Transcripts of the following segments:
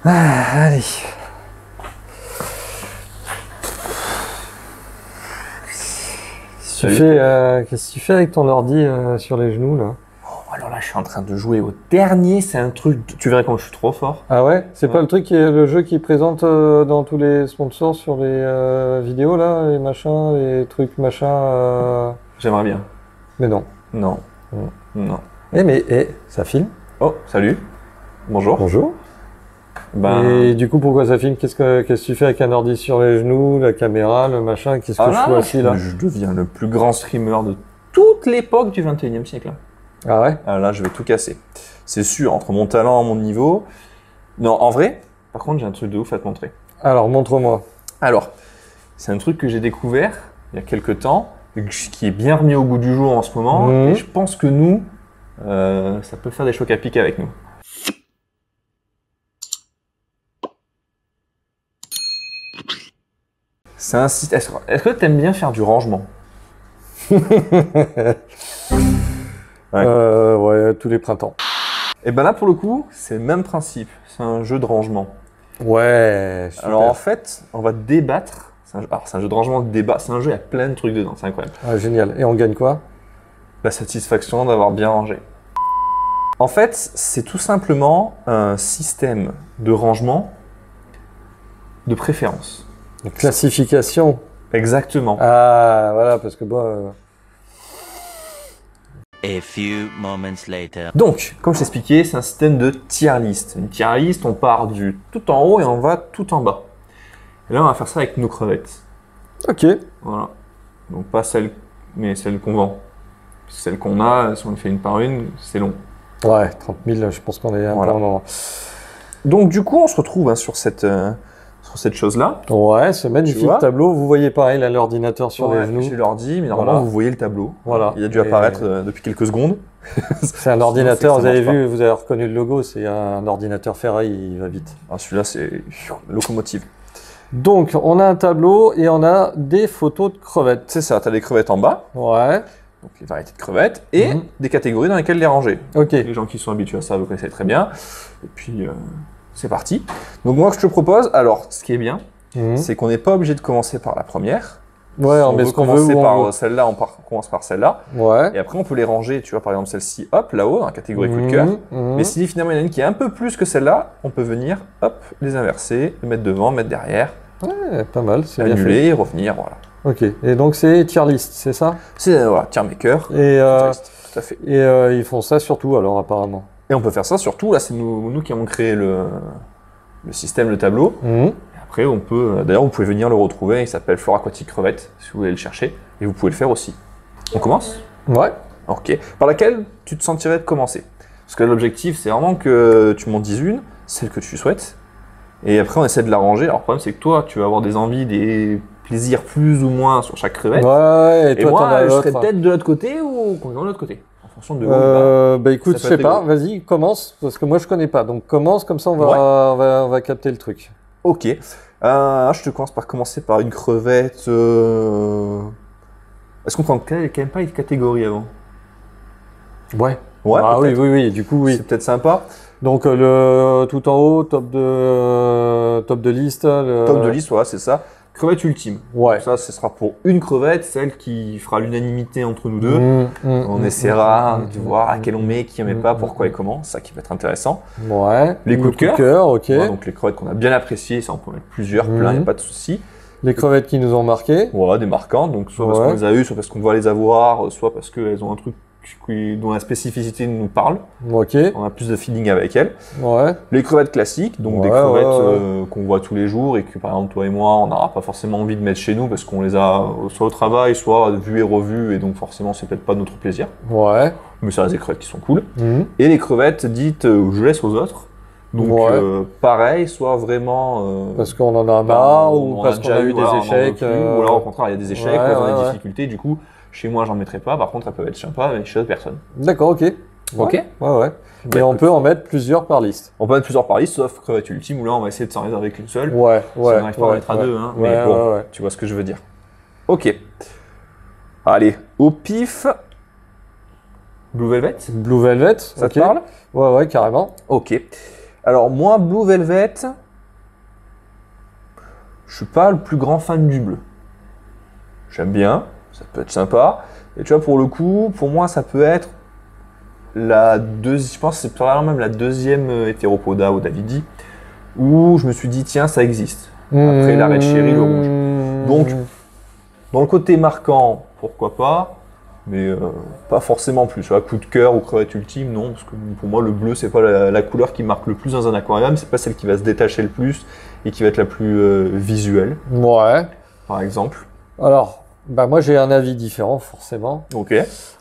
Allez. Qu'est-ce que tu fais avec ton ordi sur les genoux là? Oh, alors là, je suis en train de jouer au dernier. C'est un truc. Tu verrais comme je suis trop fort. Ah ouais? C'est pas le truc qui est le jeu qui présente dans tous les sponsors sur les vidéos là, les machins, les trucs machins. J'aimerais bien. Mais non. Non. Non. Non. Ça filme? Oh, salut. Bonjour. Bonjour. Ben, Et du coup, pourquoi ça filme? Qu'est-ce que tu fais avec un ordi sur les genoux, la caméra, le machin? Qu'est-ce que je fais assis là? je deviens le plus grand streamer de toute l'époque du 21e siècle. Ah ouais? Ah là, je vais tout casser. C'est sûr, entre mon talent et mon niveau. Non, en vrai, par contre, j'ai un truc de ouf à te montrer. Alors, montre-moi. Alors, c'est un truc que j'ai découvert il y a quelques temps, qui est bien remis au goût du jour en ce moment. Mhm. Et je pense que nous, ça peut faire des chocs à pic avec nous. C'est un système. Est-ce que tu aimes bien faire du rangement? Ouais, tous les printemps. Et ben là, pour le coup, c'est le même principe. C'est un jeu de rangement. Ouais, super. Alors en fait, on va débattre. C'est un jeu de rangement de débat. C'est un jeu, il y a plein de trucs dedans. C'est incroyable. Ah, génial. Et on gagne quoi? La satisfaction d'avoir bien rangé. En fait, c'est tout simplement un système de rangement de préférence. Une classification. Exactement. Ah, voilà, parce que bon. A few moments later. Donc, comme je t'expliquais, c'est un système de tier list. Une tier list, on part du tout en haut et on va tout en bas. Et là, on va faire ça avec nos crevettes. Ok. Voilà. Donc pas celles, mais celles qu'on vend. Celles qu'on a, si on les fait une par une, c'est long. Ouais, 30 000, je pense qu'on est un Voilà. peu en endroit. Donc du coup, on se retrouve sur cette chose-là. Ouais, ce Tu magnifique vois tableau. Vous voyez pareil, là, l'ordinateur sur les J'ai genoux. l'ordi, mais normalement, Voilà. vous voyez le tableau. Voilà. Il a dû Et- apparaître depuis quelques secondes. C'est un ordinateur, Sinon, vous avez ça marche vu, vous avez reconnu le logo, c'est un ordinateur Ferrari, il va vite. Ah, celui-là, c'est locomotive. Donc, on a un tableau et on a des photos de crevettes. C'est ça, tu as des crevettes en bas, Ouais, donc les variétés de crevettes, et Mhm. des catégories dans lesquelles les ranger. ok. Les gens qui sont habitués à ça, vous connaissez très bien. Et puis, c'est parti. Donc moi, ce que je te propose, alors, ce qui est bien, Mhm. c'est qu'on n'est pas obligé de commencer par la première. Ouais, Si on met ce qu'on veut commencer où par on veut. celle-là, on commence par celle-là. Ouais. Et après, on peut les ranger, tu vois, par exemple, celle-ci, hop, là-haut, dans la catégorie coup de cœur. Mhm. Mais si finalement il y en a une qui est un peu plus que celle-là, on peut venir, hop, les inverser, les mettre devant, mettre derrière, Ouais, pas mal, c'est bien fait. annuler, revenir, voilà. Ok, et donc c'est tier list, c'est ça? C'est, voilà, tier maker, Et, tout à fait. ils font ça surtout alors apparemment. Et on peut faire ça surtout, là, c'est nous qui avons créé le système, le tableau. Mhm. Après, on peut, d'ailleurs, vous pouvez venir le retrouver, il s'appelle Flore Aquatique Crevette, si vous voulez le chercher, et vous pouvez le faire aussi. On commence? Ouais. Ok. Par laquelle tu te sentirais de commencer? Parce que l'objectif, c'est vraiment que tu m'en dises une, celle que tu souhaites, et après on essaie de la ranger. Alors le problème, c'est que toi, tu vas avoir des envies, des plaisirs plus ou moins sur chaque crevette. Ouais, et Et toi t'en moi, as je serais l'autre. peut-être de l'autre côté ou complètement de l'autre côté, en fonction de où on va. Bah écoute, je Ça peut sais être pas, rigolo. vas-y, commence, parce que moi je connais pas. Donc commence, comme ça on va, Ouais. on va capter le truc. Ok. Je te commence par commencer par une crevette. Est-ce qu'on prend quand même pas les catégories avant? Ouais. Ouais, Ah oui, peut-être. oui, oui, du coup oui. C'est peut-être sympa. Donc le tout en haut, top de liste. Top de liste, voilà, c'est ça. Crevette ultime. Ouais. Ça, ce sera pour une crevette, celle qui fera l'unanimité entre nous deux. On On essaiera de voir à quel on met, qui on met pas, pourquoi et comment. C'est ça qui va être intéressant. Ouais. Les coups de cœur, ok. Voilà, donc les crevettes qu'on a bien appréciées, ça on peut mettre plusieurs, plein, il n'y a pas de souci. Les crevettes qui nous ont marqué. Voilà, des marquantes, donc soit parce Ouais. qu'on les a eues, soit parce qu'on va les avoir, soit parce qu'elles ont un truc dont la spécificité nous parle. Ok. On a plus de feeling avec elles. Ouais. Les crevettes classiques, donc des Ouais, crevettes ouais. qu'on voit tous les jours et que par exemple toi et moi on n'aura pas forcément envie de mettre chez nous parce qu'on les a soit au travail, soit vues et revues et donc forcément c'est peut-être pas notre plaisir. Ouais. Mais ça reste des crevettes qui sont cool. Mhm. Et les crevettes dites je laisse aux autres. Donc Ouais. pareil, soit vraiment Parce qu'on en a marre on ou en parce qu'on déjà a eu voilà, on en des veut échecs. plus, ou alors au contraire il y a des échecs, ouais, ou on a ouais, des ouais. difficultés, du coup chez moi j'en mettrai pas, par contre elles peuvent être sympas mais chez d'autres personnes. D'accord, ok. Ok. Ouais, ouais. Bah, Et on écoute, peut en mettre plusieurs par liste. on peut mettre plusieurs par liste, sauf crevette ultime où là on va essayer de s'en réserver avec une seule. Ouais, Si ouais. on n'arrive pas à en mettre à deux, hein, mais Ouais, bon, ouais. tu vois ce que je veux dire. Ok. Allez, au pif. Blue Velvet, Blue Velvet, ça ok. te parle? Ouais, ouais, carrément. Ok. Alors, moi, Blue Velvet, je suis pas le plus grand fan du bleu. J'aime bien, ça peut être sympa. Et tu vois, pour le coup, pour moi, ça peut être je pense que c'est probablement même la deuxième Hétéropoda au Davidi, où je me suis dit, tiens, ça existe. Après la Red Cherry, le rouge. Donc, dans le côté marquant, pourquoi pas, mais pas forcément plus. Tu vois, coup de cœur ou crevette ultime, non, parce que pour moi, le bleu, c'est pas la couleur qui marque le plus dans un aquarium, c'est pas celle qui va se détacher le plus et qui va être la plus visuelle, Ouais. par exemple. Alors, bah moi j'ai un avis différent forcément. Ok.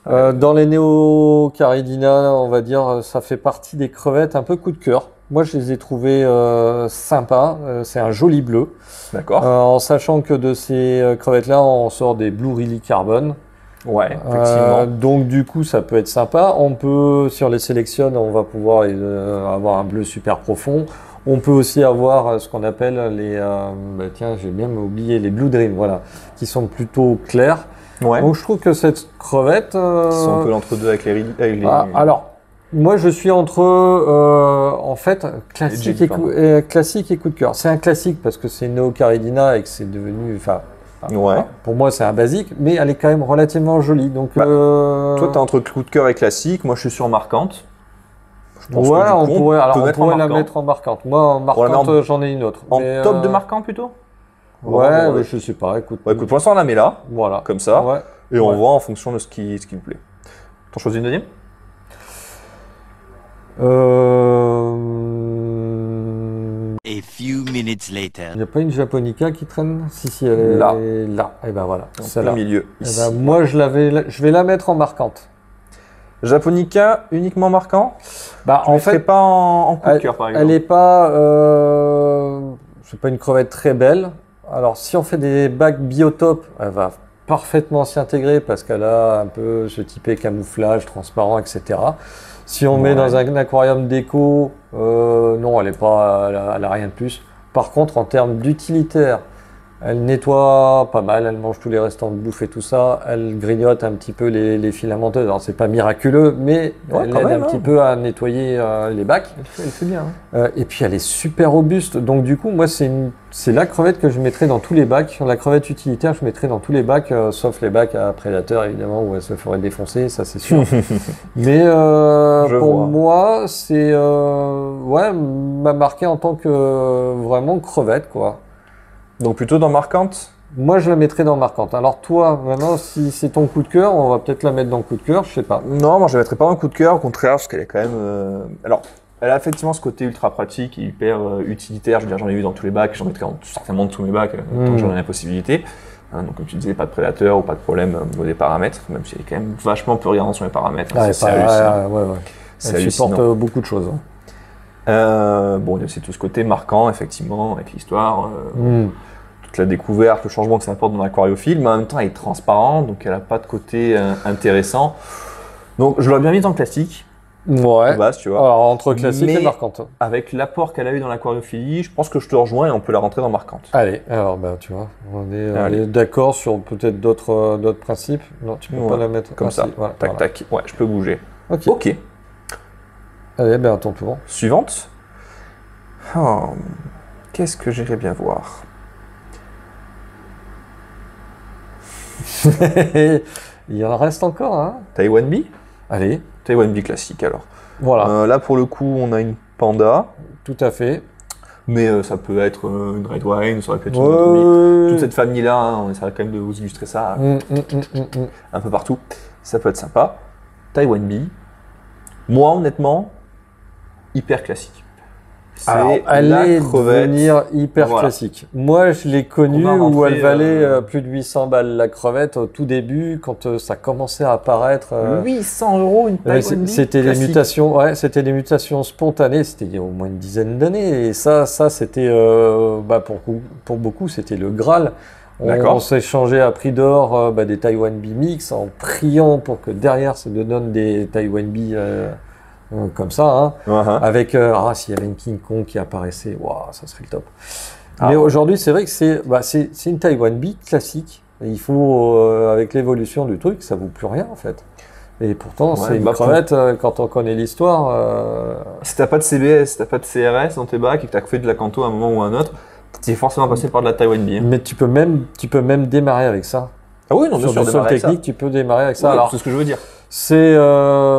Dans les Neocaridina, on va dire, ça fait partie des crevettes un peu coup de cœur. Moi je les ai trouvées sympas. C'est un joli bleu. D'accord. En sachant que de ces crevettes-là, on sort des Blue Really Carbon. Ouais, effectivement. Donc du coup, ça peut être sympa. On peut, si on les sélectionne, on va pouvoir avoir un bleu super profond. On peut aussi avoir ce qu'on appelle les, tiens, j'ai bien oublié, les Blue Dream, voilà, qui sont plutôt clairs. Ouais. Donc je trouve que cette crevette... Ils sont un peu l'entre-deux avec les... alors, moi je suis entre, en fait, classique et coup de cœur. C'est un classique parce que c'est une Neocaridina et que c'est devenu... Ouais. Pour moi, c'est un basique, mais elle est quand même relativement jolie. Donc, toi, t'es entre coup de cœur et classique. Moi, je suis sur marquante. Je pense ouais, que, on pourrait la marquant. mettre en marquante. Moi, en marquante, j'en ai une autre. En mais, top de marquant plutôt. Ouais, mais je sais pas. Écoute, écoute, pour l'instant, on la met là, voilà, comme ça, ouais. et on voit en fonction de ce qui me plaît. T'en choisis une deuxième? A few minutes later. Il n'y a pas une Japonica qui traîne? Si, elle est là. Là. Et ben voilà, Au celle-là. milieu. Eh Ici. ben, moi, je vais la mettre en marquante. Japonica uniquement marquant? Bah, En fait, pas en coup de cœur, par exemple. Elle n'est pas, c'est pas une crevette très belle. Alors, si on fait des bacs biotopes, elle va parfaitement s'y intégrer parce qu'elle a un peu ce typé camouflage, transparent, etc. Si on met dans un aquarium déco, non, elle a rien de plus. Par contre, en termes d'utilitaire, elle nettoie pas mal, elle mange tous les restants de bouffe et tout ça, elle grignote un petit peu les filamenteuses. Alors c'est pas miraculeux, mais elle aide un petit peu à nettoyer les bacs. Elle fait bien. Et puis elle est super robuste, donc du coup moi c'est la crevette que je mettrais dans tous les bacs. La crevette utilitaire je mettrais dans tous les bacs, sauf les bacs à prédateurs évidemment où elle se ferait défoncer, ça c'est sûr. Mais pour moi c'est m'a marqué en tant que vraiment crevette quoi. Donc plutôt dans marquante? Moi, je la mettrais dans marquante. Alors toi, maintenant, si c'est ton coup de cœur, on va peut-être la mettre dans le coup de cœur, je sais pas. Non, moi je la mettrais pas dans le coup de cœur, au contraire, parce qu'elle est quand même... Alors, elle a effectivement ce côté ultra pratique et hyper utilitaire. Je veux dire, j'en ai vu dans tous les bacs, j'en mettrais certainement dans tous mes bacs, tant que j'en ai la possibilité. Donc comme tu disais, pas de prédateur ou pas de problème au niveau des paramètres, même si elle est quand même vachement peu regardante sur les paramètres. C'est hallucinant. Elle supporte beaucoup de choses. Bon, il y a aussi tout ce côté marquant, effectivement, avec l'histoire, toute la découverte, le changement que ça apporte dans l'aquariophile, mais en même temps, elle est transparente, donc elle n'a pas de côté intéressant. Donc, je l'aurais bien mise en classique, de base, tu vois. Alors, entre classique et marquante. Avec l'apport qu'elle a eu dans l'aquariophilie, je pense que je te rejoins et on peut la rentrer dans marquante. Allez, alors, tu vois, on est d'accord sur peut-être d'autres principes. Non, tu peux pas la mettre comme ça. Voilà, tac. Ouais, je peux bouger. Ok. Allez, à ton tour. Suivante. Oh, qu'est-ce que j'irais bien voir? Il y en reste encore, hein? Taiwan Bee? Allez. Taiwan Bee classique, alors. Voilà. Là, pour le coup, on a une panda. Tout à fait. Mais ça peut être une red wine, ça aurait pu être une autre bee. Toute cette famille-là, hein, on essaierait quand même de vous illustrer ça un peu partout. Ça peut être sympa. Taiwan Bee. Moi, honnêtement, hyper classique. Alors, elle est devenir hyper classique. Moi, je l'ai connue où elle valait plus de 800 balles la crevette au tout début, quand ça commençait à apparaître. 800 € une Taiwan Bee. C'était des mutations, c'était des mutations spontanées. C'était il y a au moins une dizaine d'années. Et ça, c'était, pour beaucoup, c'était le Graal. On s'échangeait à prix d'or des Taiwan Bee mix en priant pour que derrière ça nous donne des Taiwan Bee comme ça, hein, avec s'il y avait une King Kong qui apparaissait, ça serait le top. Mais aujourd'hui, c'est vrai que c'est une Taiwan Bee classique. Et il faut, avec l'évolution du truc, ça vaut plus rien en fait. Et pourtant, Ouais, c'est une bah, crevette, quand on connaît l'histoire. Si t'as pas de CBS, si t'as pas de CRS dans tes bacs et que t'as fait de la canto à un moment ou à un autre, t'es forcément passé par de la Taiwan Bee. Mais tu peux même démarrer avec ça. Ah oui, non, bien Sur sûr, du sol démarrer avec ça. technique, tu peux démarrer avec ça. Ouais, Alors, c'est ce que je veux dire.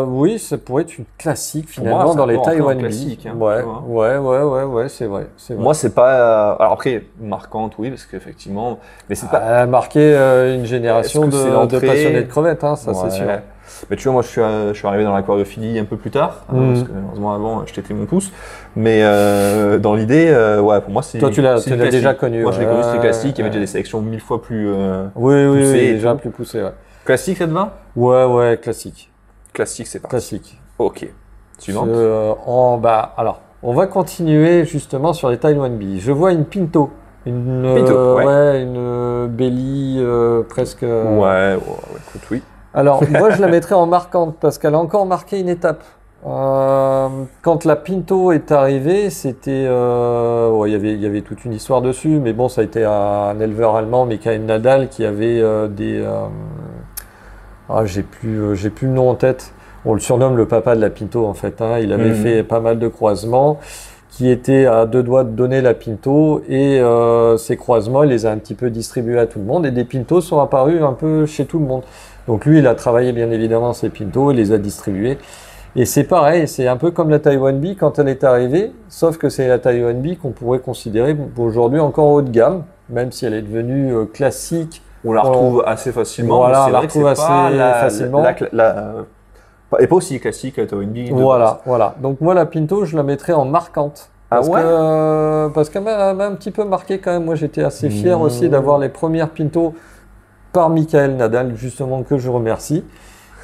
oui, ça pourrait être une classique finalement moi, ça dans les peut rentrer Taiwan en Bee. classique, hein, Ouais, tu vois. ouais, c'est vrai. Moi, c'est pas. Alors après, marquante, oui, parce qu'effectivement. Mais c'est pas. Marqué une génération Est-ce que c'est de l'entrée passionnés de crevettes, hein, ça Ouais. c'est sûr. Mais tu vois, moi, je suis arrivé dans l'aquariophilie un peu plus tard, parce que heureusement avant, je t'étais mon pouce. Mais dans l'idée, ouais, pour moi, c'est. Toi, tu l'as c'est une déjà classique. connu. Moi, je l'ai connu, c'était classique. Il y avait ouais. déjà des sélections 1000 fois plus. Oui, poussées et déjà tout. plus poussé. Ouais, Classique, ça te va? ouais, classique. Classique, c'est parti. Classique. Ok. Suivante. Alors, on va continuer justement sur les Taiwan Bee. Je vois une Pinto. Pinto, ouais. Une Belly presque. Ouais, écoute, oui. Alors, moi, je la mettrais en marquante parce qu'elle a encore marqué une étape. Quand la Pinto est arrivée, c'était, il y avait toute une histoire dessus, mais bon, ça a été un éleveur allemand, Michael Nadal, qui avait j'ai plus le nom en tête. On le surnomme le papa de la Pinto en fait. Hein. Il avait fait pas mal de croisements, qui étaient à deux doigts de donner la Pinto, et ces croisements, il les a un petit peu distribués à tout le monde, et des Pintos sont apparus un peu chez tout le monde. Donc lui, il a travaillé bien évidemment ces Pintos, il les a distribués. Et c'est pareil, c'est un peu comme la Taiwan Bee quand elle est arrivée, sauf que c'est la Taiwan Bee qu'on pourrait considérer aujourd'hui encore haut de gamme, même si elle est devenue classique. On la retrouve assez facilement. Voilà, mais c'est on la vrai que retrouve c'est pas assez facilement. Et pas aussi classique, la Taiwan Bee. Voilà. Donc moi, la Pinto, je la mettrais en marquante. Parce parce qu'elle m'a un petit peu marqué quand même. Moi, j'étais assez fier aussi d'avoir les premières Pinto par Michael Nadal, justement, que je remercie.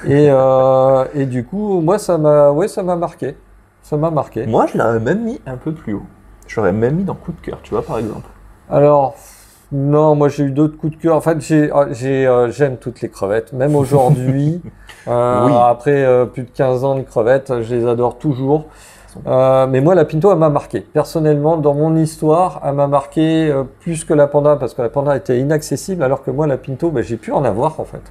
Et du coup, moi, ça m'a marqué. Ça m'a marqué. Moi, je l'aurais même mis un peu plus haut. J'aurais même mis dans coup de cœur, tu vois, par exemple. Alors, non, moi, j'ai eu d'autres coups de cœur. En fait, j'aime toutes les crevettes. Même aujourd'hui, après plus de 15 ans de crevettes, je les adore toujours. Mais moi, la Pinto, elle m'a marqué. Personnellement, dans mon histoire, elle m'a marqué plus que la Panda, parce que la Panda était inaccessible, alors que moi, la Pinto, j'ai pu en avoir, en fait.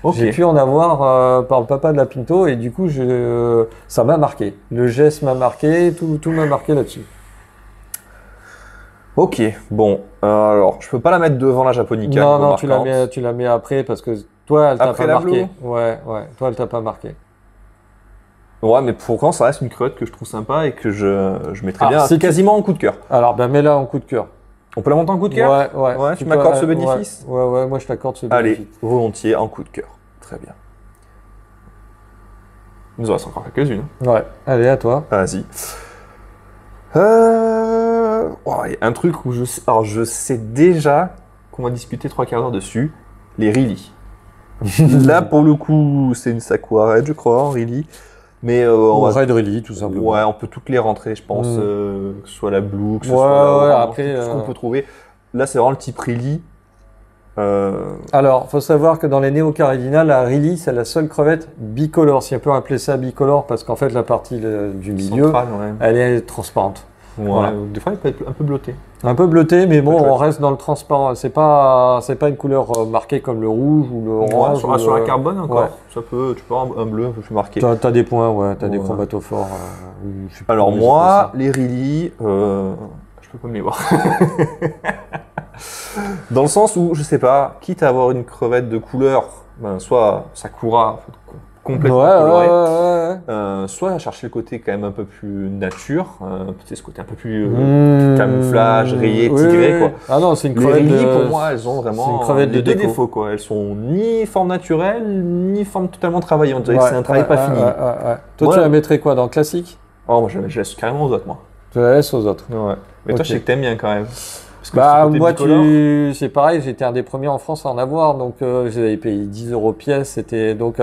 Okay. J'ai pu en avoir par le papa de la Pinto, et du coup, ça m'a marqué. Le geste m'a marqué, tout m'a marqué là-dessus. Ok, bon, alors, je peux pas la mettre devant la Japonica. Non, tu la mets après, parce que toi, elle t'a pas marqué. Ouais, toi, elle t'a pas marqué. Ouais, mais pourtant, ça reste une crevette que je trouve sympa et que je mettrais bien quasiment en coup de cœur. Alors, mets-la en coup de cœur. On peut la monter en coup de cœur? Ouais. Tu m'accordes ce bénéfice? Ouais, moi je t'accorde ce bénéfice. Allez, volontiers, en coup de cœur. Très bien. Il nous en reste encore quelques-unes. Ouais, allez, à toi. Vas-y. Un truc où je sais déjà qu'on va discuter 3 quarts d'heure dessus, les Rilly. Là, pour le coup, c'est une Sakura Red, je crois, en Rilly. Mais Red Rilly, tout simplement. Ouais, on peut toutes les rentrer, je pense, que ce soit la Blue, que ce soit la après, tout ce qu'on peut trouver. Là, c'est vraiment le type Rilly. Alors, faut savoir que dans les néo-caridina, la Rilly, c'est la seule crevette bicolore. Si on peut appeler ça bicolore, parce qu'en fait, la partie du milieu, centrale, elle est transparente. Ouais, voilà. Des fois, elle peut être un peu bleutée. Un peu bleutée, mais bon, on reste dans le transparent. C'est pas une couleur marquée comme le rouge ou le orange. Sur la carbone encore. Ouais. Tu peux avoir un bleu un peu plus marqué. T'as des points, t'as des chromatophores. Alors moi, les Rilly, je peux pas me les voir. Dans le sens où, je sais pas, quitte à avoir une crevette de couleur, soit Sakura, complètement colorée, soit à chercher le côté quand même un peu plus nature, ce côté un peu plus camouflage, rayé, tigré, quoi. Ah non, c'est une crevette. Les Rilly, pour moi, elles ont vraiment des défauts, quoi. Elles sont ni forme naturelle, ni forme totalement travaillée. On dirait que c'est un travail pas fini. Toi, tu la mettrais quoi, dans classique? Oh, moi, je la laisse carrément aux autres, moi. Tu la laisses aux autres. Ouais. Mais toi, je sais que t'aimes bien quand même. Moi, c'est pareil, j'étais un des premiers en France à en avoir, donc j'avais payé 10 € pièce. C'était donc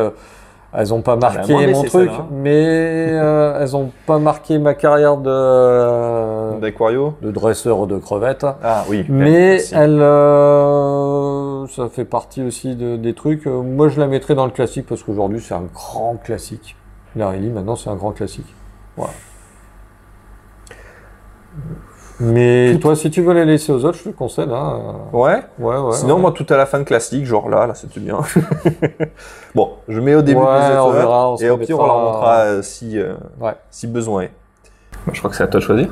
elles n'ont pas marqué mon truc, mais elles n'ont pas marqué ma carrière d'aquario, de dresseur de crevettes. Ah oui. Mais ça fait partie aussi des trucs. Moi, je la mettrais dans le classique parce qu'aujourd'hui, c'est un grand classique. La Rilly, maintenant, c'est un grand classique. Voilà. Mais toi, si tu veux les laisser aux autres, je te le concède. Hein. Ouais. Ouais. Sinon, moi, tout à la fin classique, genre là, c'était bien. Bon, je mets au début Ouais, des on autres, verra, on se et au pire, on leur remettra- montrera Ouais. si besoin est. Je crois que c'est à toi de choisir.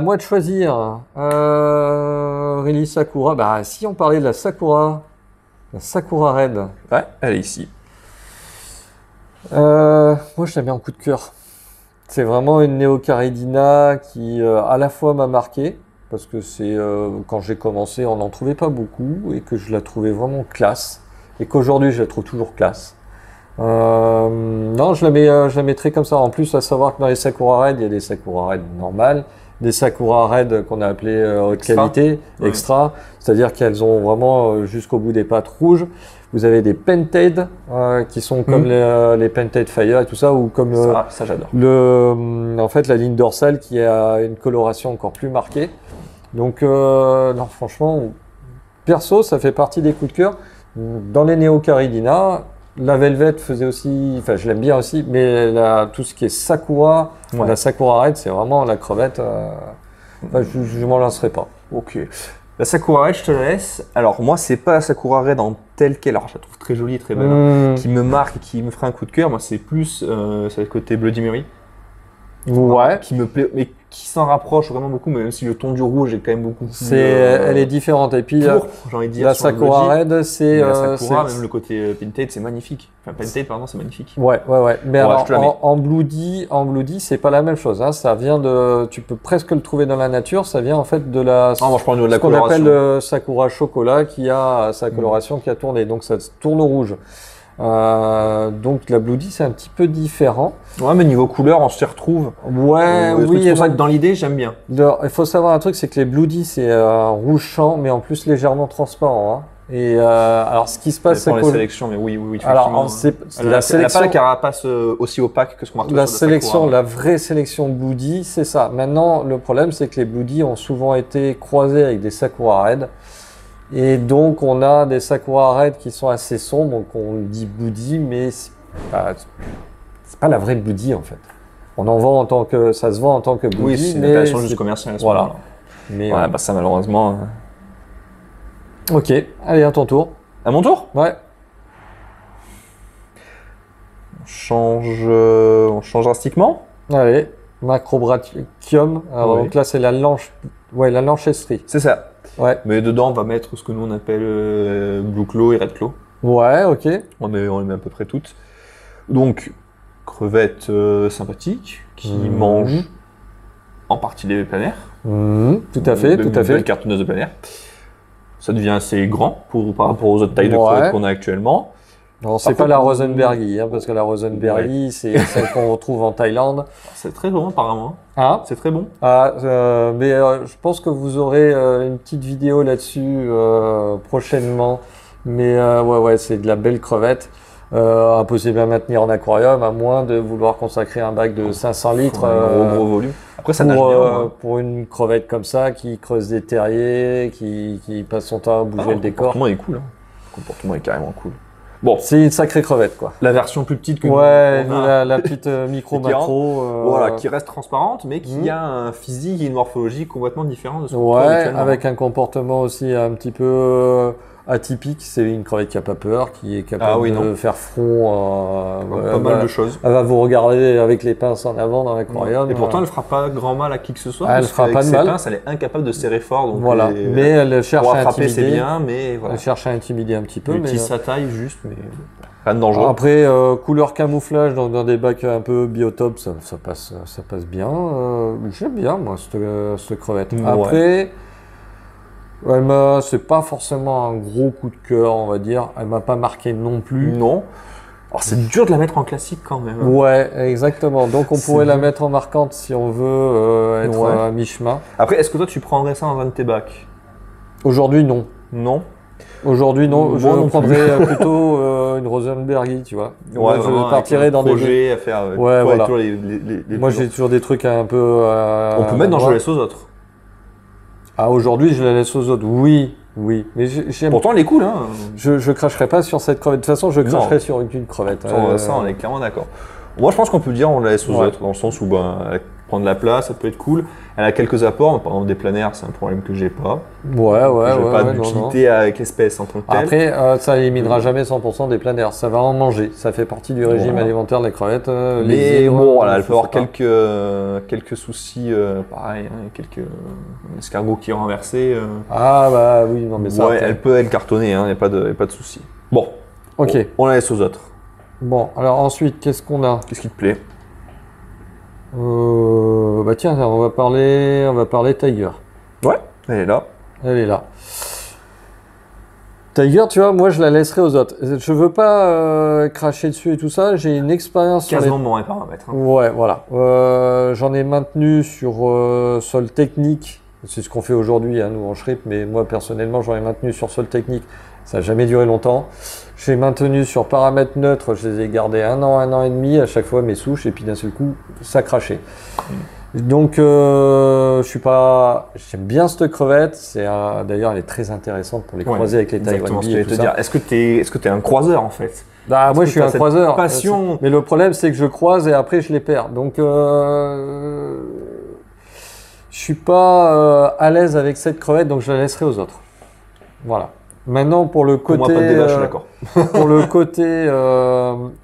Moi de choisir. Rili Sakura. Bah, si on parlait de la Sakura Red. Ouais, elle est ici. Moi, je l'ai mis en coup de cœur. C'est vraiment une Neo Caridina qui, à la fois m'a marqué, parce que c'est quand j'ai commencé, on n'en trouvait pas beaucoup, et que je la trouvais vraiment classe, et qu'aujourd'hui, je la trouve toujours classe. Non, je la mettrais comme ça. En plus, à savoir que dans les Sakura Red, il y a des Sakura Red normales, des Sakura Red qu'on a appelées haute Extra. qualité, Ouais. extra, c'est-à-dire qu'elles ont vraiment jusqu'au bout des pattes rouges. Vous avez des Painted qui sont comme les Painted Fire et tout ça, ou comme Ça j'adore. en fait, la ligne dorsale qui a une coloration encore plus marquée. Donc, non, franchement, perso, ça fait partie des coups de cœur. Dans les Neo Caridina, la Velvet faisait aussi, enfin, je l'aime bien aussi, mais tout ce qui est Sakura, Ouais. la Sakura Red, c'est vraiment la crevette. Enfin, je m'en lancerai pas. Ok. La Sakura Red, je te la laisse. Alors, moi, c'est pas la Sakura Red en telle qu'elle. Alors, je la trouve très jolie, très belle. Mmh. Qui me marque et qui me ferait un coup de cœur. Moi, c'est plus c'est le côté Bloody Mary. Ouais. Qui me plaît, mais qui s'en rapproche vraiment beaucoup, mais même si le ton du rouge est quand même beaucoup plus. Elle est différente. Et puis, pourpre, j'ai envie de dire. la sur le Sakura Bloody. Red, c'est. Mais la Sakura, c'est- même le côté Painted, c'est magnifique. Enfin, Painted, pardon, c'est magnifique. Ouais. Mais Ouais, alors, je te la mets. en Bloody, c'est pas la même chose. Hein. Ça vient de. Tu peux presque le trouver dans la nature. Ça vient en fait de la. Ah, moi, je prends de la ce qu'on coloration. appelle le Sakura chocolat qui a sa coloration qui a tourné. Donc ça tourne au rouge. Donc la Bloody, c'est un petit peu différent. Ouais, mais niveau couleur, on s'y retrouve. Ouais, oui. C'est pour ça et que dans l'idée, j'aime bien. il faut savoir un truc, c'est que les Bloody, c'est un rouge champ, mais en plus légèrement transparent. Hein. Et alors, ce qui se passe, Ça c'est dépend les que sélections, mais oui, alors, effectivement. c'est Elle la n'a pas sélection. la carapace aussi opaque que ce qu'on retrouve La sur le sélection, Sakura. la vraie sélection Bloody, c'est ça. Maintenant, le problème, c'est que les Bloody ont souvent été croisés avec des Sakura Red. Et donc, on a des Sakura Red qui sont assez sombres, donc on dit Bloody, mais c'est pas la vraie Bloody, en fait. On en vend en tant que, ça se vend en tant que Bloody, Oui, c'est une mais appellation c'est- juste commerciale à ce voilà. moment-là. Mais, Ouais, bah ça, malheureusement. ok, allez, à ton tour. À mon tour, Ouais. on change drastiquement. Allez, Macrobrachium. Alors, Oui. donc là, c'est la Lanchesterie. C'est ça. Ouais. Mais dedans, on va mettre ce que nous on appelle Blue Claw et Red Claw. Ouais, ok. On les met à peu près toutes. Donc, crevette sympathique qui Mhm. mange en partie des plein air. Tout à fait, tout à Une fait. belle cartonneuse de plein air. Ça devient assez grand par rapport aux autres tailles de Ouais. crevettes qu'on a actuellement. Non, c'est Par pas la contre, Rosenbergi, hein, parce que la Rosenbergi, c'est celle qu'on retrouve en Thaïlande. C'est très bon apparemment. Hein? C'est très bon. Mais je pense que vous aurez une petite vidéo là-dessus prochainement. Mais ouais, c'est de la belle crevette. Impossible à maintenir en aquarium, à moins de vouloir consacrer un bac de 500 litres Un gros volume. Après, ça nage bien. hein. pour une crevette comme ça, qui creuse des terriers, qui passe son temps à bouger Ah, le décor. comportement est cool. Hein. Le comportement est carrément cool. Bon, C'est une sacrée crevette, quoi. la version plus petite que Ouais, nous, on a, la petite micro-macro. voilà, qui reste transparente, mais qui a un physique et une morphologie complètement différente de ce qu'on trouve Ouais, habituellement. avec un comportement aussi un petit peu atypique. C'est une crevette qui a pas peur, qui est capable Ah oui, de non. faire front. Pas mal de choses. Elle va vous regarder avec les pinces en avant dans l'aquarium. Et pourtant, elle fera pas grand mal à qui que ce soit. Ah, elle parce fera qu'avec pas de ses mal. pinces, elle est incapable de serrer fort. Donc voilà. Mais elle cherche pour à attraper, c'est intimider. bien, mais voilà. Elle cherche à intimider un petit peu. Elle Mais, utilise sa taille juste, mais rien de dangereux. après, couleur camouflage dans des bacs un peu biotope, ça passe bien. J'aime bien, moi, cette crevette. Ouais. Après, c'est pas forcément un gros coup de cœur, on va dire. Elle m'a pas marqué non plus. Non. Alors, c'est dur de la mettre en classique quand même. Ouais, exactement. Donc on C'est pourrait la dur. mettre en marquante si on veut être Ouais. à mi-chemin. Après, est-ce que toi, tu prendrais ça dans un de tes bacs? Aujourd'hui, non. Non. Aujourd'hui, non. Moi Je non plus. prendrais plutôt une Rosenbergi, tu vois. Moi, je vraiment, partirais avec un dans des... projets à faire. Ouais, toi et voilà. toi, les Moi, plus j'ai toujours des trucs un peu... On peut mettre dans Je laisse aux autres. Ah, aujourd'hui, je la laisse aux autres. Oui. Mais j'aime... Pourtant, elle est cool, hein. Je cracherai pas sur cette crevette. De toute façon, je Non. cracherai sur une crevette. Ça, on est clairement d'accord. Moi, je pense qu'on peut dire on la laisse aux Ouais. autres, dans le sens où ben, prendre la place, ça peut être cool. Elle a quelques apports, par exemple des planaires, c'est un problème que j'ai pas. Ouais, J'ai pas non, d'utilité avec l'espèce en tant que telle. Après, ça éliminera jamais 100% des planaires. Ça va en manger. Ça fait partie du régime alimentaire des crevettes. Mais bon, voilà, elle peut avoir quelques soucis, pareil, hein, quelques escargots qui ont renversé. Ah bah oui, non mais ça. Ouais, elle peut être cartonnée, il n'y a pas de souci. Bon, Ok. on la laisse aux autres. Bon, alors ensuite, qu'est-ce qu'on a? Qu'est-ce qui te plaît? Bah tiens, on va parler Tiger. Ouais, elle est là. Elle est là. Tiger, tu vois, moi je la laisserai aux autres. Je veux pas cracher dessus et tout ça. J'ai une expérience sur Quasiment mon paramètre. Hein. Ouais, voilà. J'en ai maintenu sur sol technique. C'est ce qu'on fait aujourd'hui, hein, nous en Shrip, mais moi personnellement, j'en ai maintenu sur sol technique. Ça n'a jamais duré longtemps. J'ai maintenu sur paramètres neutres, je les ai gardés 1 an et demi à chaque fois mes souches, et puis d'un seul coup, ça crachait. Donc, je suis pas. J'aime bien cette crevette. D'ailleurs, elle est très intéressante pour les croiser avec les Taiwan Bee et tout ça. Est-ce que t'es un croiseur en fait? Bah, moi, je suis un croiseur. Passion. Mais le problème, c'est que je croise et après, je les perds. Donc, je suis pas à l'aise avec cette crevette, donc je la laisserai aux autres. Voilà. Maintenant, pour le côté, pour moi, pas de débat, je suis d'accord. Pour le côté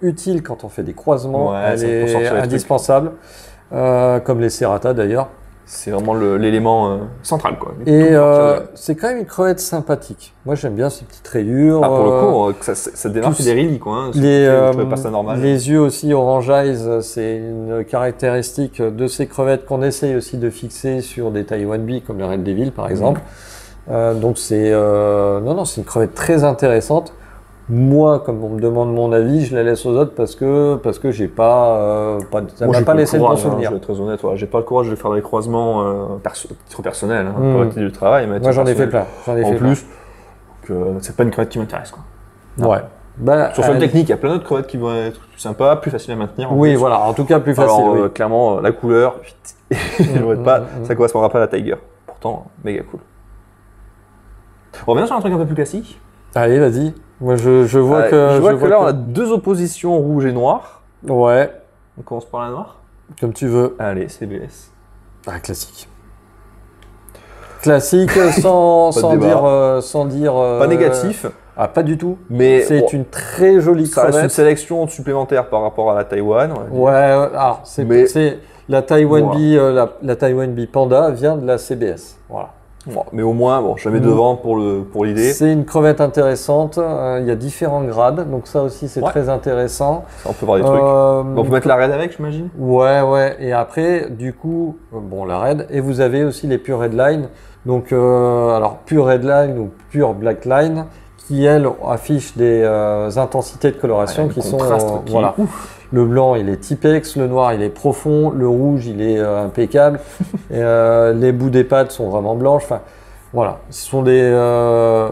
utile quand on fait des croisements, elle est indispensable, comme les serrata d'ailleurs. C'est vraiment l'élément central, quoi. Et c'est quand même une crevette sympathique. Moi, j'aime bien ces petites rayures. Ah, pour le coup, ça démarque des rillis, quoi. Hein, les yeux aussi orange eyes, c'est une caractéristique de ces crevettes qu'on essaye aussi de fixer sur des Taiwan Bee comme le Red Devil, par exemple. Donc c'est c'est une crevette très intéressante. Moi, comme on me demande mon avis, je la laisse aux autres parce que j'ai ça m'a pas laissé de bons souvenirs. Je vais être très honnête, j'ai pas le courage de faire des croisements titre personnel, pour activité du travail. Mais moi, j'en ai fait plein. En plus, c'est pas une crevette qui m'intéresse, quoi. Non. Ouais. Bah, sur le technique, il y a plein d'autres crevettes qui vont être plus sympas, plus faciles à maintenir. Oui, voilà. En tout cas, plus facile. Alors, clairement, la couleur, ça correspondra pas à la Tiger. Pourtant, méga cool. On revient sur un truc un peu plus classique. Allez, vas-y. Moi, je vois que là, on a deux oppositions rouge et noir. Ouais. On commence par la noire. Comme tu veux. Allez, CBS. Ah, classique. Classique sans dire. Pas négatif. Ah, pas du tout. Mais c'est une très jolie crevette. Ça reste une sélection supplémentaire par rapport à la Taïwan. Ouais, alors c'est la Taiwan Bee, la Taiwan Bee Panda vient de la CBS. Voilà. Bon, mais au moins, je la mets devant pour l'idée. C'est une crevette intéressante. Il y a différents grades, donc ça aussi c'est très intéressant. Ça, on peut voir des trucs. On peut mettre la Red avec, j'imagine. Ouais. Et après, du coup, la Red. Et vous avez aussi les Pure Redline. Donc, alors Pure Redline ou Pure Blackline, qui elles affichent des intensités de coloration qui sont voilà. Le blanc, il est Tipex, le noir, il est profond, le rouge, il est impeccable. Et, les bouts des pattes sont vraiment blanches. Enfin, voilà, ce sont des.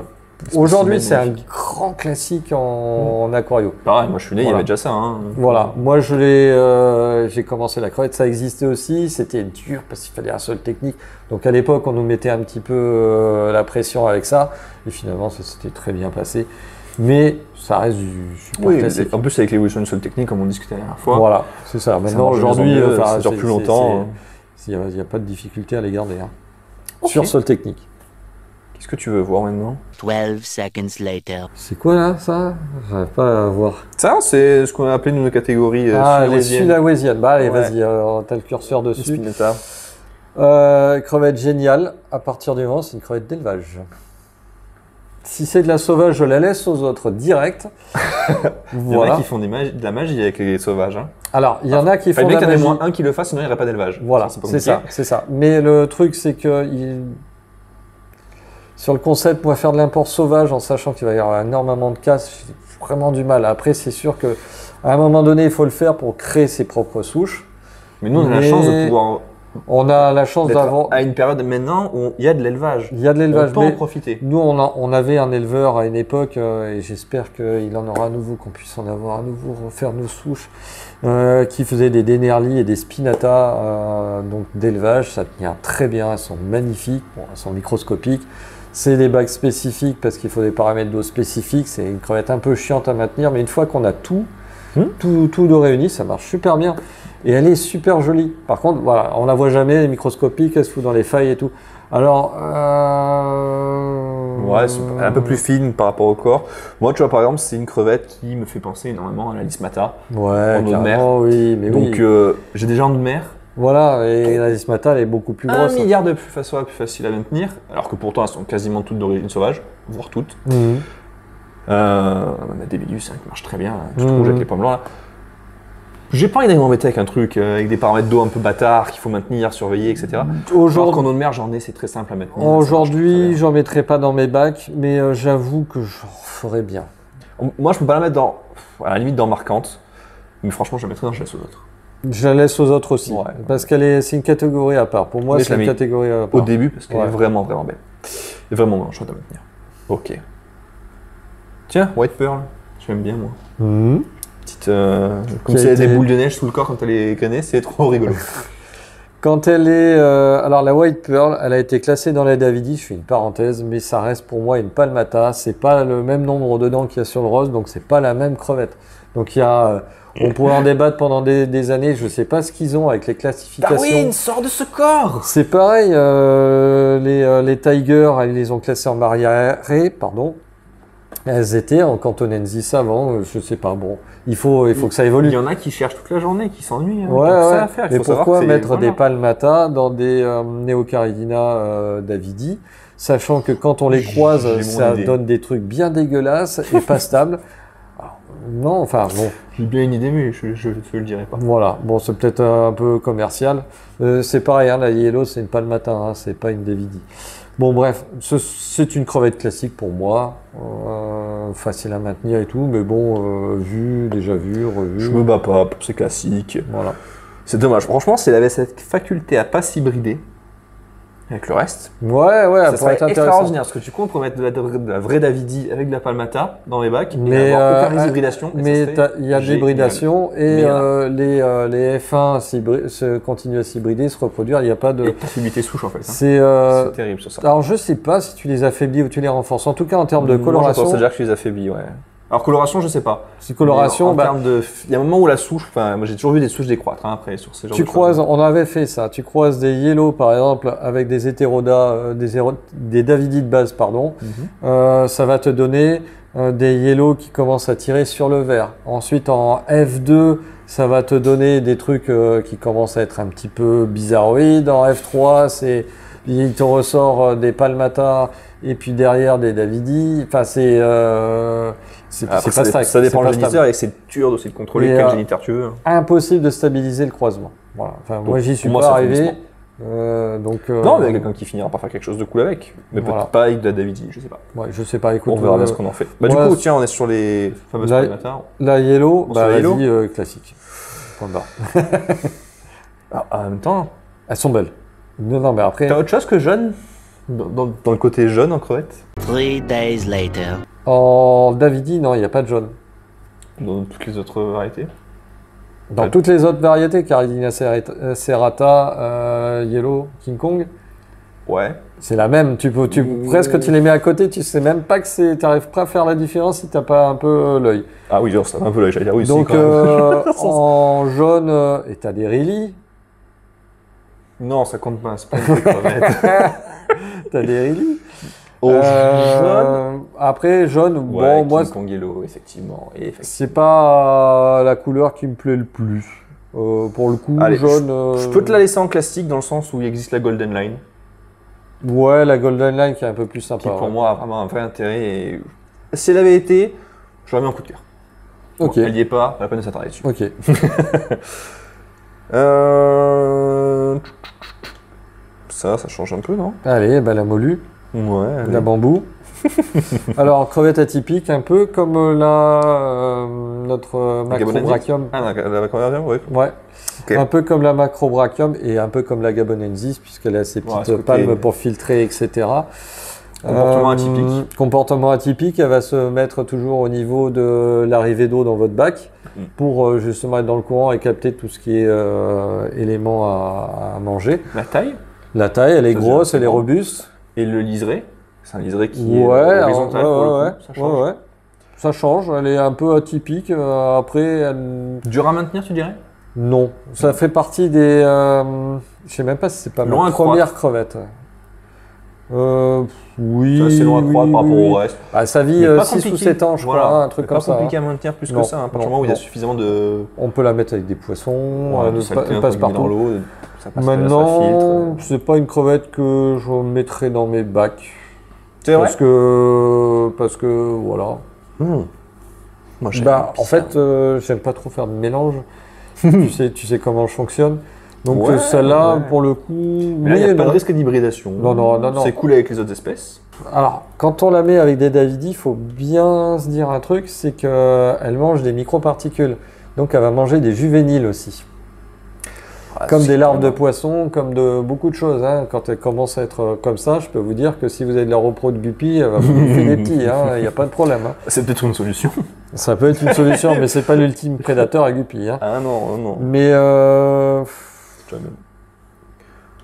Aujourd'hui, c'est un grand classique en aquario. Pareil, moi je suis né, il y avait déjà ça. Hein. Voilà, moi j'ai commencé la crevette, ça existait aussi. C'était dur parce qu'il fallait un sol technique. Donc à l'époque, on nous mettait un petit peu la pression avec ça. Et finalement, ça s'était très bien passé. Mais ça reste du super classique. En plus, avec l'évolution du sol technique, comme on discutait la dernière fois. Voilà, c'est ça. Maintenant, aujourd'hui, ça dure plus longtemps. Il n'y a pas de difficulté à les garder. Hein. Okay. Sur sol technique. Qu'est-ce que tu veux voir maintenant? 12 seconds later. C'est quoi là, ça? J'arrive pas à voir. Ça, c'est ce qu'on a appelé une catégorie les sud-hawaïsiennes. Bah allez, vas-y, t'as le curseur dessus. Crevette géniale. À partir du moment, c'est une crevette d'élevage. Si c'est de la sauvage, je la laisse aux autres direct. Il y en a qui font de la magie avec les sauvages. Hein. Alors, il y en a qui font de la magie. Il y en a moins un qui le fasse, sinon il n'y aurait pas d'élevage. Voilà, c'est ça. Mais le truc, c'est que sur le concept, moi, faire de l'import sauvage en sachant qu'il va y avoir énormément de casse, j'ai vraiment du mal. Après, c'est sûr qu'à un moment donné, il faut le faire pour créer ses propres souches. Mais nous, on a la chance de pouvoir... On a la chance d'avoir... À une période maintenant où il y a de l'élevage. Il y a de l'élevage. On peut en profiter. Nous, on avait un éleveur à une époque, et j'espère qu'il en aura à nouveau, qu'on puisse en avoir à nouveau, refaire nos souches, qui faisait des Denerli et des Spinata donc d'élevage. Ça tient très bien, elles sont magnifiques, elles sont microscopiques. C'est des bacs spécifiques parce qu'il faut des paramètres d'eau spécifiques. C'est une crevette un peu chiante à maintenir, mais une fois qu'on a tout de réuni, ça marche super bien. Et elle est super jolie. Par contre, voilà, on la voit jamais, elle est microscopique, elle se fout dans les failles et tout. Alors, Ouais, c'est un peu plus fine par rapport au corps. Moi, tu vois, par exemple, c'est une crevette qui me fait penser énormément à la lismata. ouais, en eau de mer. carrément, oui, mais Donc, oui. j'ai déjà en eau de mer. Voilà, et la Lismata, elle est beaucoup plus Un grosse. milliard de plus facile à maintenir, alors que pourtant, elles sont quasiment toutes d'origine sauvage, voire toutes. Mhm. On a des Bélus qui marchent très bien, tout Mhm. rouge avec les pommes blancs là. J'ai pas envie d'aller m'embêter avec un truc avec des paramètres d'eau un peu bâtards qu'il faut maintenir, surveiller, etc. Alors Aujourd'hui, qu'en eau de mer, j'en ai, c'est très simple à maintenir. ça marche très aujourd'hui, bien. j'en mettrai pas dans mes bacs, mais j'avoue que j'en ferais bien. Moi, je peux pas la mettre à la limite dans marquante, mais franchement, je la mettrais dans je laisse aux autres. Je la laisse aux autres aussi, Ouais. parce c'est une catégorie à part. Pour moi, Mais je c'est la une mets catégorie à Au part. début, parce qu'elle Ouais. est vraiment, vraiment belle. Et vraiment chouette à maintenir. Ok. Tiens, White Pearl, j'aime bien moi. Mhm. Petite, comme Qui a si elle avait été- des boules de neige sous le corps quand elle est canée, c'est trop rigolo. Quand elle est, alors la White Pearl, elle a été classée dans la Davidi. Je fais une parenthèse, mais ça reste pour moi une palmata. C'est pas le même nombre de dents qu'il y a sur le rose, donc c'est pas la même crevette. Donc il y a, on pourrait en débattre pendant des années. Je sais pas ce qu'ils ont avec les classifications. sors de ce corps. C'est pareil, les Tigers, ils les ont classés en Mariaré, pardon. Elles étaient en Cantonensis avant, je sais pas. Bon, il faut que ça Il évolue. y en a qui cherchent toute la journée, qui s'ennuient. Hein, Ouais, qui ont que ça ouais. à faire. Il Mais faut savoir pourquoi que c'est- mettre des voilà. palmatas dans des Neocaridina davidi, sachant que quand on les J'ai croise, mon ça idée. donne des trucs bien dégueulasses et pas stables. Alors, non, enfin bon, J'ai bien une idée, mais je le dirai pas. voilà. Bon, c'est peut-être un peu commercial. C'est pareil, hein, la Yellow, c'est une palmata, hein, c'est pas une davidi. Bon, bref, c'est une crevette classique pour moi, facile à maintenir et tout, mais bon, déjà vu, revu. Je me bats pas, c'est classique. Voilà. C'est dommage. Franchement, si elle avait cette faculté à pas s'hybrider avec le reste, Ouais, ça pourrait être serait intéressant. extraordinaire. Parce que tu comptes pour mettre de la vraie Davidi avec de la palmata dans les bacs, Mais, et avoir aucune euh, hybridation. et ça Mais serait il y a de génial. l'hybridation et Mais il y en les F1 continuent à s'hybrider, se reproduire. Il n'y a pas Et de. t'as limité souche en fait. Hein. C'est. C'est terrible sur ça. Alors je sais pas si tu les affaiblis ou tu les renforces. En tout cas en termes de Moi, coloration. je pense déjà que tu les affaiblis, ouais. Alors coloration, je sais pas. Si coloration, Mais en bah, termes de, il y a un moment où la souche, enfin, moi j'ai toujours vu des souches décroître hein, après sur ces genres tu de choses. croises, on avait fait ça. Tu croises des yellow par exemple avec des hétérodas, des Davidi de base, pardon. Ça va te donner des yellow qui commencent à tirer sur le vert. Ensuite en F2, ça va te donner des trucs qui commencent à être un petit peu bizarroïdes. En F3, il te ressort des palmata et puis derrière des Davidi. Enfin c'est Après, pas stable. ça dépend C'est le pas géniteur stable. et c'est dur aussi de contrôler Et, quel géniteur tu veux. Impossible de stabiliser le croisement. Voilà. Enfin, moi j'y suis pour moi, pas c'est arrivé. fondissement. Donc Non, mais il y a quelqu'un qui finira par faire quelque chose de cool avec. Mais Voilà. peut-être pas avec de la Davidi, je sais pas. ouais, je sais pas. Écoute, On verra bien ce qu'on en fait. Bah, ouais, du coup, tiens, on est sur les fameuses Là- palmatas. la yellow, On bah se vas-y, yellow classique. Point barre. Alors, en même temps, Elles sont belles. Non, mais après, t'as autre chose que jaune dans le côté jaune en crevette 3 days later. en Davidi, non, il n'y a pas de jaune. dans toutes les autres variétés. Dans Ouais. toutes les autres variétés, Caridina serrata, Yellow, King Kong, Ouais. c'est la même. Presque tu les mets à côté, tu sais même pas que c'est. Tu n'arrives pas à faire la différence si tu n'as pas un peu l'œil. Ah oui, genre, ça va un peu là, j'allais dire oui. Donc si, quand même. en jaune, et tu as des Rilly. Non, ça compte pas, c'est pas une crevette. Tu as des Rilly. Au jaune. Après, jaune, Ouais, bon, moi, King Kong Yellow, effectivement. Et effectivement. c'est pas la couleur qui me plaît le plus. Pour le coup, Allez, jaune. Je peux te la laisser en classique dans le sens où il existe la Golden Line, Ouais, la Golden Line qui est un peu plus qui sympa. pour ouais. moi a vraiment un vrai intérêt. Et si elle avait été, j'aurais mis un coup de cœur. Ok. Bon, elle y est pas, pas la peine de s'attarder dessus. Ok. Ça change un peu, non? Allez, bah, la molue, Ouais. allez. la bambou. Alors, crevette atypique, un peu comme notre macrobrachium. Ah, la première, ouais. Ouais. Ok. Un peu comme la macrobrachium et un peu comme la gabonensis, puisqu'elle a ses Ouais, petites ce côté- palmes pour filtrer, etc. Comportement atypique. Comportement atypique, elle va se mettre toujours au niveau de l'arrivée d'eau dans votre bac pour justement être dans le courant et capter tout ce qui est éléments à manger. La taille La taille, elle est Ça, grosse, c'est elle est bon. robuste. et le liseré. C'est un liseré qui est Ouais, horizontal alors, pour ouais, le coup. Ça change. ouais. Ça change, elle est un peu atypique. Après, elle... Dur à maintenir, tu dirais? Non, ça fait partie des... je sais même pas si c'est pas Loin ma à première crevette. Oui. C'est assez loin à croître par rapport au reste. Ah, ça vit Mais pas 6 ou compliqué. 7 ans, je Voilà. crois, un truc Mais comme pas ça. compliqué hein. à maintenir plus Non, que ça. À partir du non, moment où il y a non. suffisamment de, On peut la mettre avec des poissons, de saleté elle passe un peu dans partout. l'eau, ça passe, ça Maintenant, filtre. c'est pas une crevette que je mettrais dans mes bacs. C'est vrai. Parce que voilà. Moi, j'aime Bah, bien en ça. fait, j'aime pas trop faire de mélange. tu sais comment je fonctionne. Donc Ouais, celle-là, ouais. pour le coup, Mais là, il n'y oui a et pas de non. risque d'hybridation. Non. C'est cool avec les autres espèces. Alors, quand on la met avec des Davidi, il faut bien se dire un truc, c'est qu'elle mange des microparticules. Donc elle va manger des juvéniles aussi. Comme des larves de poisson, comme de beaucoup de choses. hein. Quand elle commence à être comme ça, je peux vous dire que si vous avez de la repro de guppy, elle va vous bouffer des petits, il n'y a pas de problème. hein. C'est peut-être une solution. Ça peut être une solution, mais c'est pas l'ultime prédateur à guppy. hein. Ah non. Mais Jamais.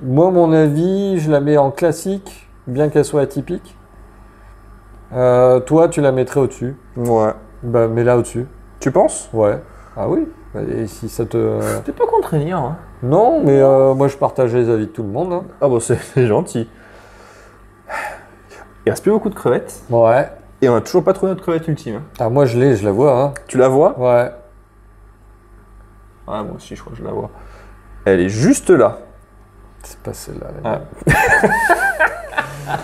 moi, mon avis, je la mets en classique, bien qu'elle soit atypique. Toi, tu la mettrais au-dessus. Ouais. Bah, mets-la au-dessus. Tu penses? Ouais. Ah oui. Et si ça te... T'es pas contraignant. Hein. Non, mais moi, je partage les avis de tout le monde. hein. Ah bon, c'est gentil. Il reste plus beaucoup de crevettes. Ouais. Et on a toujours pas trouvé notre crevette ultime. hein. Ah, moi, je la vois. Hein. Tu la vois? Ouais. Ah, moi aussi, je crois que je la vois. Elle est juste là. C'est pas celle-là. Ah.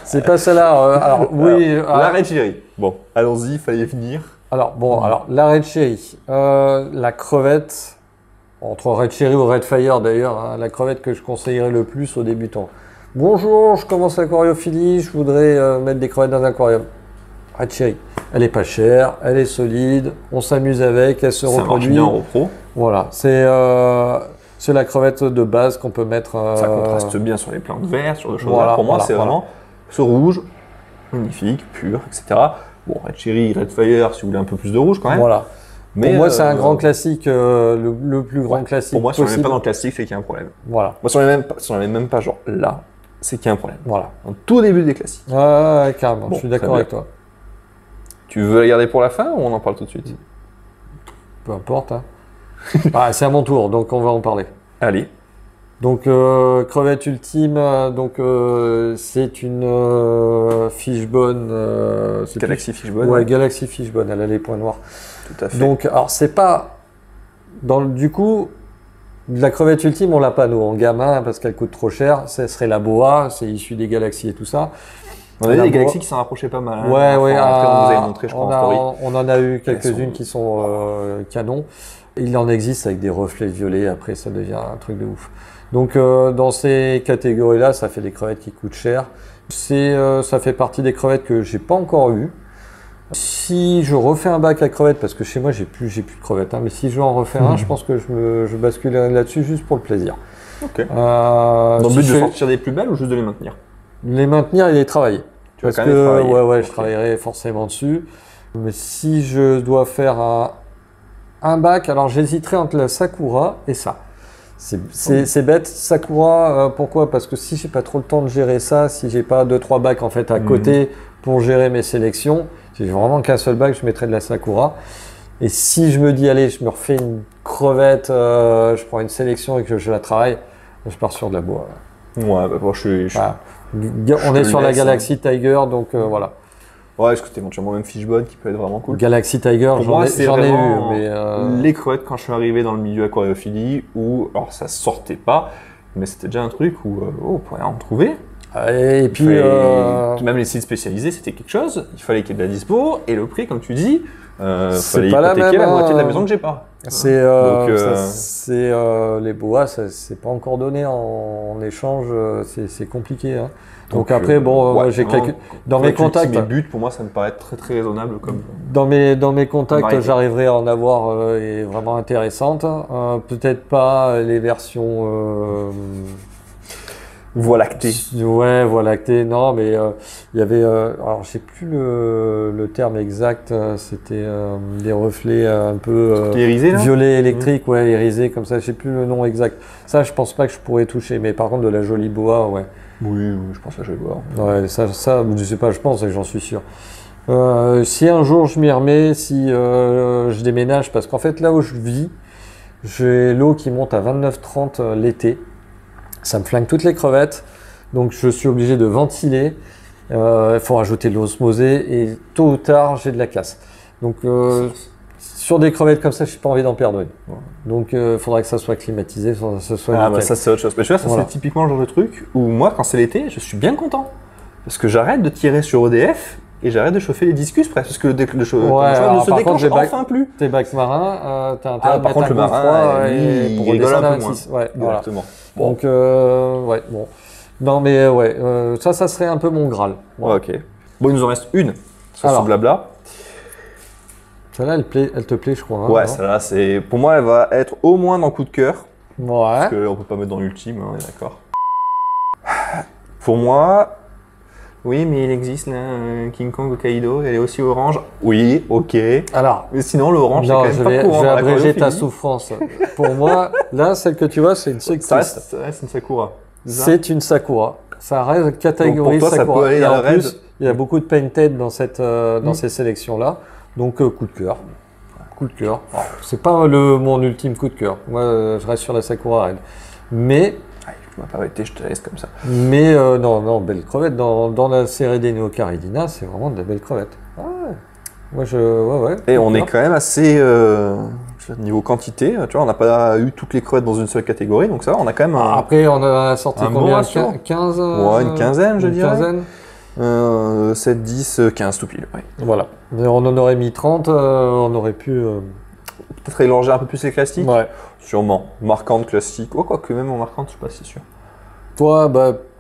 C'est pas celle-là. Alors, oui. La Red Cherry. Bon, allons-y, fallait venir. Alors, la Red Cherry. La crevette, entre Red Cherry ou Red Fire d'ailleurs, hein, la crevette que je conseillerais le plus aux débutants. Bonjour, je commence l'aquariophilie, je voudrais mettre des crevettes dans un aquarium. Red Cherry. Elle est pas chère, elle est solide, on s'amuse avec, elle se Ça marche reproduit. bien en repro. Voilà, c'est la crevette de base qu'on peut mettre. Ça contraste bien sur les plantes vertes, sur des choses voilà, là. Pour moi, voilà, c'est voilà. vraiment ce rouge, magnifique, pur, etc. Bon, Red Cherry, Red Fire, si vous voulez un peu plus de rouge quand même. Voilà. Mais pour moi, c'est un grand classique, le plus grand classique Pour moi, si on ne met possible. pas dans le classique, c'est qu'il y a un problème. Voilà, Moi, si on ne met même pas genre là, c'est qu'il y a un problème. voilà. En tout début des classiques. Ouais, carrément, Bon, je suis très d'accord bien. avec toi. Tu veux la garder pour la fin ou on en parle tout de suite? Peu importe. Hein. C'est à mon tour, donc on va en parler. Allez. Donc, crevette ultime, c'est une fishbone. c'est Galaxy plus- Fishbone. Ouais, Galaxy Fishbone, elle a les points noirs. Tout à fait. Donc, alors, c'est pas. Du coup, de la crevette ultime, on l'a pas, nous, en gamin, parce qu'elle coûte trop cher. Ce serait la boa, c'est issu des galaxies et tout ça. on a la des boa- galaxies qui s'en rapprochaient pas mal. hein. Ouais. Après, on vous avait montré, je crois, en story. on en a eu quelques-unes sont- qui sont canons. Il en existe avec des reflets violets, après ça devient un truc de ouf. Donc dans ces catégories-là, ça fait des crevettes qui coûtent cher. Ça fait partie des crevettes que j'ai pas encore eues. Si je refais un bac à crevettes, parce que chez moi j'ai plus de crevettes, hein, mais si je veux en refaire un, je pense que je basculerai là-dessus juste pour le plaisir. Ok. Dans Dans le but de sortir des plus belles ou juste de les maintenir? les maintenir et les travailler. Tu vas Parce quand même les que travailler. ouais, Ok. je travaillerai forcément dessus. Mais si je dois faire un bac, alors j'hésiterai entre la Sakura et ça. C'est bête, Sakura, pourquoi? Parce que si j'ai pas trop le temps de gérer ça, si j'ai pas 2-3 bacs en fait à côté pour gérer mes sélections, si j'ai vraiment qu'un seul bac, je mettrai de la Sakura. Et si je me dis, allez, je me refais une crevette, je prends une sélection et que je la travaille, je pars sur de la bois. Ouais, bah, moi, je Voilà. On te est sur la laisse, Galaxy Tiger, donc voilà. Ouais, est-ce que c'est éventuellement même Fishbone qui peut être vraiment cool? Galaxy Tiger, Pour j'en moi, ai, c'est j'en ai eu, vraiment mais les crevettes quand je suis arrivé dans le milieu aquariophilie où, alors ça sortait pas, mais c'était déjà un truc où on pourrait en trouver. et puis Même les sites spécialisés, c'était quelque chose. Il fallait qu'il y ait de la dispo et le prix, comme tu dis, C'est fallait pas la hypothéquer même, la moitié de la maison que j'ai pas. c'est Donc, les boas, c'est pas encore donné en échange, c'est compliqué. Hein. Donc, Donc, après, bon, moi, ouais, j'ai vraiment, dans mes contacts, Mes buts, pour moi, ça me paraît très très raisonnable comme. dans mes contacts, Variété. j'arriverai à en avoir et vraiment intéressantes. Peut-être pas les versions. Voie lactée. Ouais, voie lactée, non, mais il y avait, alors je sais plus le terme exact, c'était des reflets un peu T'es irisé là? violet électrique, ouais, irisé comme ça, je sais plus le nom exact. Ça, je pense pas que je pourrais toucher, mais par contre de la jolie boa, ouais. Oui, je pense que je vais voir. Ouais, ça, je sais pas, je pense et j'en suis sûr. Si un jour je m'y remets, si je déménage, parce qu'en fait là où je vis, J'ai l'eau qui monte à 29-30 l'été. Ça me flingue toutes les crevettes. Donc je suis obligé de ventiler. Il faut rajouter de l'osmosée et tôt ou tard, j'ai de la casse. Donc sur des crevettes comme ça, je n'ai pas envie d'en perdre une. Donc il faudrait que ça soit climatisé, que ça soit Ah nickel. bah ça c'est autre chose. Mais tu vois, ça Voilà. c'est typiquement le genre de truc où moi, quand c'est l'été, je suis bien content. Parce que j'arrête de tirer sur EDF et j'arrête de chauffer les discus presque. Parce que le chauffage alors, ne se par déclenche contre, enfin plus. Tes bacs marins, t'as intérêt Ah, de par mettre contre, un le coup marin, froid lui, pour il rigole redescendre un à peu moins. 26. Ouais, voilà. Exactement. Bon. Donc, ouais, bon. Non, mais ouais, ça serait un peu mon Graal. Ouais, ok. Bon, il nous en reste une sur Alors. ce blabla. Celle-là, elle te plaît, je crois. Hein, Ouais, non celle-là, c'est. Pour moi, elle va être au moins dans coup de cœur. Parce Ouais. qu'on peut pas mettre dans l'ultime, hein, on est d'accord. Pour moi. Oui, mais il existe là, King Kong Hokkaido, elle est aussi orange. Oui, ok. Alors, Mais sinon, l'orange, c'est non, quand même je pas vais courant dans la abréger ta choréophilie. souffrance. Pour moi, là, celle que tu vois, c'est une Ça sectrice. reste une Sakura. C'est une Sakura. Ça reste catégorie Donc pour toi, ça Sakura. peut aller Et dans en le raid. plus, il y a beaucoup de painted dans ces sélections-là. Donc, coup de cœur. Coup de cœur. Alors, c'est pas mon ultime coup de cœur. Moi, je reste sur la Sakura Red. Mais Tu m'as pas arrêté, je te laisse comme ça. non, belle crevette. Dans la série des Neocaridina, c'est vraiment de la belle crevette. Ah ouais. Moi, ouais. Et on coup de est cœur. quand même assez. Niveau quantité, tu vois, on n'a pas eu toutes les crevettes dans une seule catégorie, donc ça va, on a quand même un. Après, on a sorti un bon combien ratio. 15 Ouais, une quinzaine, je une dirais. quinzaine. 7, 10, 15 tout pile. Ouais. Voilà. Mais on en aurait mis 30, on aurait pu. Peut-être élargir un peu plus les classiques. Ouais. Sûrement. Marquante, classique. Oh, quoi que même en marquante, je suis pas si sûr. Toi,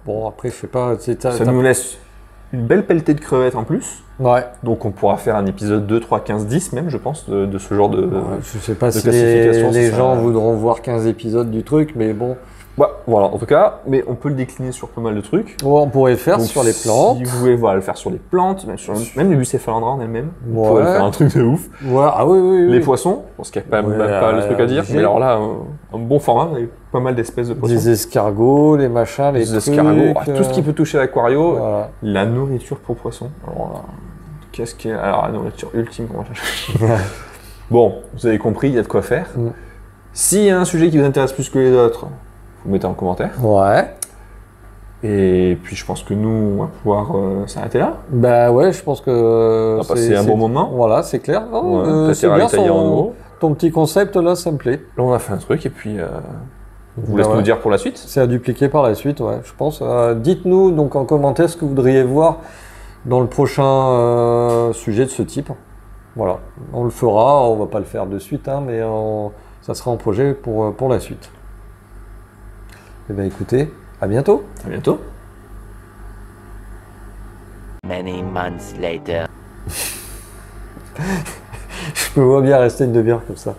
bon, après, je sais pas. Ça nous laisse une belle pelletée de crevettes en plus. Ouais. Donc on pourra faire un épisode 2, 3, 15, 10 même, je pense, de ce genre de. Ouais, je sais pas de si classification, les ça- gens voudront voir 15 épisodes du truc, mais bon. Ouais, voilà, en tout cas, mais on peut le décliner sur pas mal de trucs. Ouais, on pourrait le faire Donc, sur les plantes. Si vous voulez le faire sur les plantes, même les bucéphalandres en elles-mêmes, on Ouais. pourrait le faire un truc de ouf. Ouais, ah oui. Les poissons, parce qu'il n'y a pas, Ouais, même pas le truc à dire, obligé. mais alors là, un bon format, avec pas mal d'espèces de poissons. Les escargots, les machins, les Les trucs. escargots, tout ce qui peut toucher l'aquario, Voilà. la nourriture pour poissons. Alors là, qu'est-ce qui est. Alors la nourriture ultime qu'on va chercher. Bon, vous avez compris, il y a de quoi faire. Mm. S'il y a un sujet qui vous intéresse plus que les autres, vous mettez en commentaire. Ouais. Et puis je pense que nous, on va pouvoir s'arrêter là. Bah ouais, je pense que. On va passer un bon moment. Voilà, c'est clair. Non, Ouais, c'est bien Italien en gros. ton petit concept là, ça me plaît. Là, on a fait un truc et puis on vous Bah laisse ouais. nous dire pour la suite. C'est à dupliquer par la suite, ouais, je pense. Dites-nous donc en commentaire ce que vous voudriez voir dans le prochain sujet de ce type. Voilà, on le fera, on va pas le faire de suite, hein, mais ça sera en projet pour la suite. Eh bien écoutez, à bientôt. À bientôt. Many months later. Je me vois bien rester une demi-heure comme ça.